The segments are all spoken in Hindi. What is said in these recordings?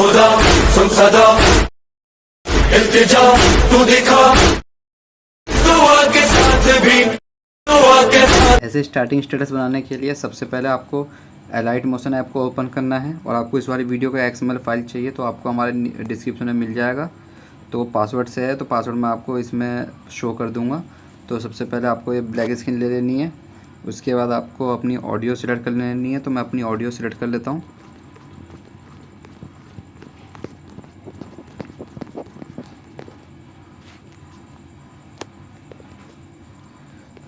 खुदा सुन सदा इल्तिजा तू दिखा दुआ के साथ भी दुआ के साथ। ऐसे स्टार्टिंग स्टेटस बनाने के लिए सबसे पहले आपको एलाइट मोशन ऐप को ओपन करना है और आपको इस वाली वीडियो का XML फाइल चाहिए तो आपको हमारे डिस्क्रिप्शन में मिल जाएगा। तो पासवर्ड से है तो पासवर्ड मैं आपको इसमें शो कर दूंगा। तो सबसे पहले आपको ये ब्लैक स्क्रीन ले लेनी है। उसके बाद आपको अपनी ऑडियो सिलेक्ट कर लेनी है। तो मैं अपनी ऑडियो सिलेक्ट कर लेता हूँ।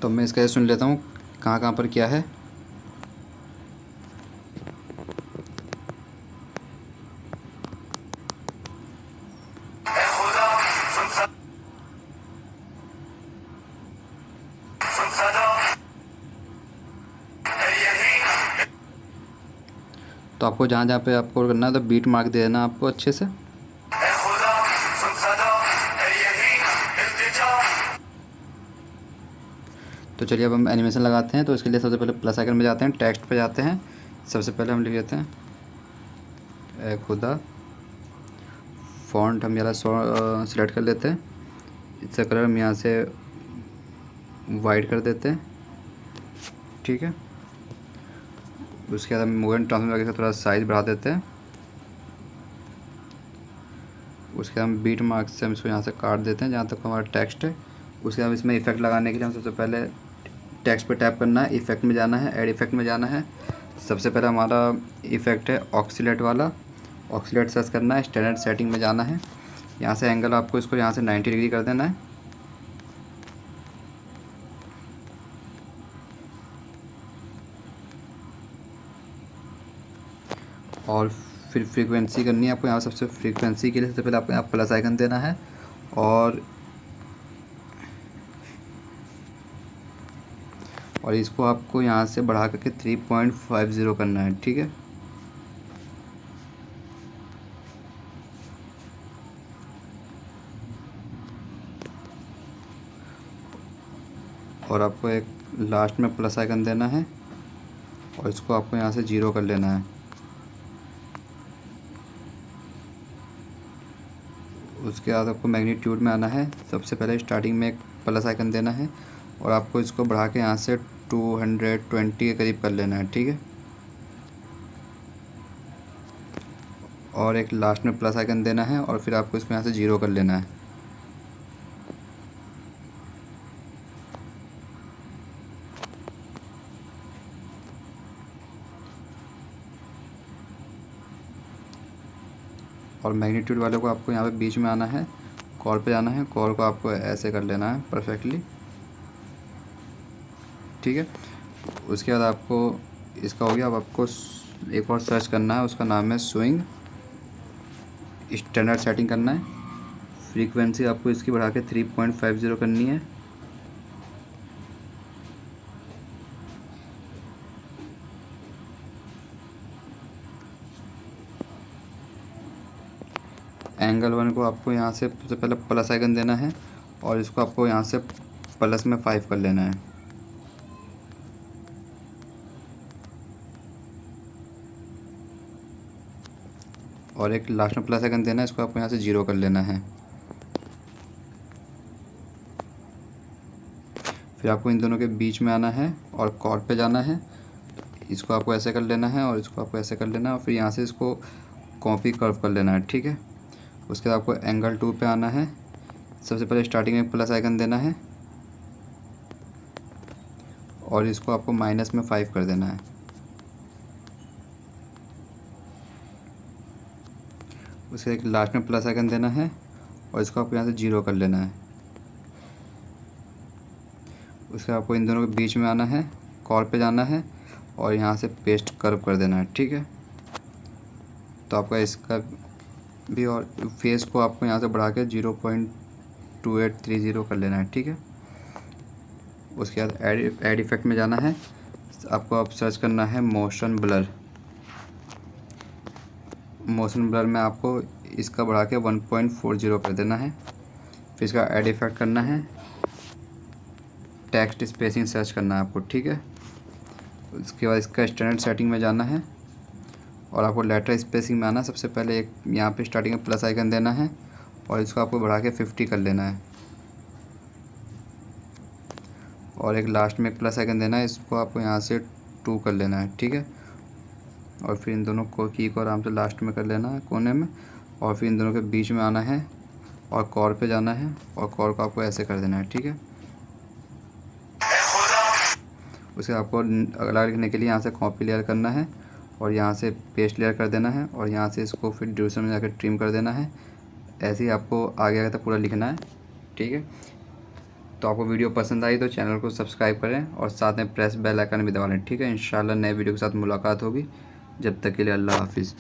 तो मैं इसका ये सुन लेता हूँ कहाँ कहाँ पर क्या है। तो आपको जहाँ जहाँ पे आपको करना है तो बीट मार्क दे देना आपको अच्छे से। तो चलिए अब हम एनिमेशन लगाते हैं। तो इसके लिए सबसे पहले प्लस आइकन में जाते हैं, टेक्स्ट पे जाते हैं। सबसे पहले हम लिख देते हैं ए खुदा। फ़ॉन्ट हम ज़रा सिलेक्ट कर लेते हैं। इसका कलर हम यहाँ से वाइट कर देते हैं, ठीक है। उसके बाद हम मूव ट्रांसफॉर्म करके थोड़ा साइज़ बढ़ा देते हैं। उसके बाद हम बीट मार्क से हम इसको यहाँ से काट देते हैं जहाँ तक हमारा टेक्स्ट है। उसके बाद इसमें इफेक्ट लगाने के लिए हम सबसे पहले टेक्स्ट पे टैप करना है, इफेक्ट में जाना है, ऐड इफेक्ट में जाना है। सबसे पहले हमारा इफेक्ट है ऑक्सीलेट वाला। ऑक्सीलेट सर्च करना है, स्टैंडर्ड सेटिंग में जाना है। यहाँ से एंगल आपको इसको यहाँ से 90 डिग्री कर देना है। और फिर फ्रीक्वेंसी करनी है आपको। यहाँ सबसे फ्रीक्वेंसी के लिए सबसे पहले आपको यहाँ प्लस आइकन देना है और इसको आपको यहाँ से बढ़ा करके 3.50 करना है, ठीक है। और आपको एक लास्ट में प्लस आइकन देना है और इसको आपको यहाँ से 0 कर लेना है। उसके बाद आपको मैग्नीट्यूड में आना है। सबसे पहले स्टार्टिंग में एक प्लस आइकन देना है और आपको इसको बढ़ा के यहाँ से 220 के करीब कर लेना है, ठीक है। और एक लास्ट में प्लस आइकन देना है और फिर आपको इसको यहाँ से 0 कर लेना है। और मैग्नीट्यूड वाले को आपको यहाँ पे बीच में आना है, कॉर पे जाना है, कॉर को आपको ऐसे कर लेना है परफेक्टली, ठीक है। उसके बाद आपको इसका हो गया। अब आपको एक और सर्च करना है, उसका नाम है स्विंग। स्टैंडर्ड सेटिंग करना है। फ्रीक्वेंसी आपको इसकी बढ़ा के 3.50 करनी है। एंगल 1 को आपको यहाँ से सबसे पहले प्लस आइकन देना है और इसको आपको यहाँ से प्लस में 5 कर लेना है। और एक लास्ट में प्लस आइकन देना है, इसको आपको यहाँ से 0 कर लेना है। फिर आपको इन दोनों के बीच में आना है और कॉर्ड पे जाना है। इसको आपको ऐसे कर लेना है और इसको आपको ऐसे कर लेना है और फिर यहाँ से इसको कॉपी कर्व कर लेना है, ठीक है। उसके बाद आपको एंगल 2 पे आना है। सबसे पहले स्टार्टिंग में प्लस आइकन देना है और इसको आपको माइनस में 5 कर देना है। उसके एक लास्ट में प्लस आइकन देना है और इसको आपको यहाँ से 0 कर लेना है। उसके बाद आपको इन दोनों के बीच में आना है, कॉल पे जाना है और यहाँ से पेस्ट कर्व कर देना है, ठीक है। तो आपका इसका भी और फेस को आपको यहाँ से बढ़ा के 0.2830 कर लेना है, ठीक है। उसके बाद ऐड इफेक्ट में जाना है। आपको अब सर्च करना है मोशन ब्लर। मोशन ब्लर में आपको इसका बढ़ा के 1.40 कर देना है। फिर इसका ऐड इफेक्ट करना है, टेक्स्ट स्पेसिंग सर्च करना है आपको, ठीक है। उसके बाद इसका स्टैंडर्ड सेटिंग में जाना है और आपको लेटर स्पेसिंग में आना है। सबसे पहले एक यहाँ पे स्टार्टिंग में प्लस आइकन देना है और इसको आपको बढ़ा के 50 कर लेना है, और एक लास्ट में एक प्लस आइकन देना है, इसको आपको यहाँ से 2 कर लेना है, ठीक है। और फिर इन दोनों को की को आराम से लास्ट में कर लेना है कोने में, और फिर इन दोनों के बीच में आना है और कॉर पे जाना है और कॉर को आपको ऐसे कर देना है, ठीक है। उसे आपको अगला लिखने के लिए यहाँ से कॉपी लेयर करना है और यहाँ से पेस्ट लेयर कर देना है और यहाँ से इसको फिर ड्यूरेशन में जाकर ट्रिम कर देना है। ऐसे ही आपको आगे आगे तक पूरा लिखना है, ठीक है। तो आपको वीडियो पसंद आई तो चैनल को सब्सक्राइब करें और साथ में प्रेस बेल आइकन भी दबा लें, ठीक है। इंशाल्लाह नए वीडियो के साथ मुलाकात होगी। जब तक के लिए अल्लाह हाफिज़।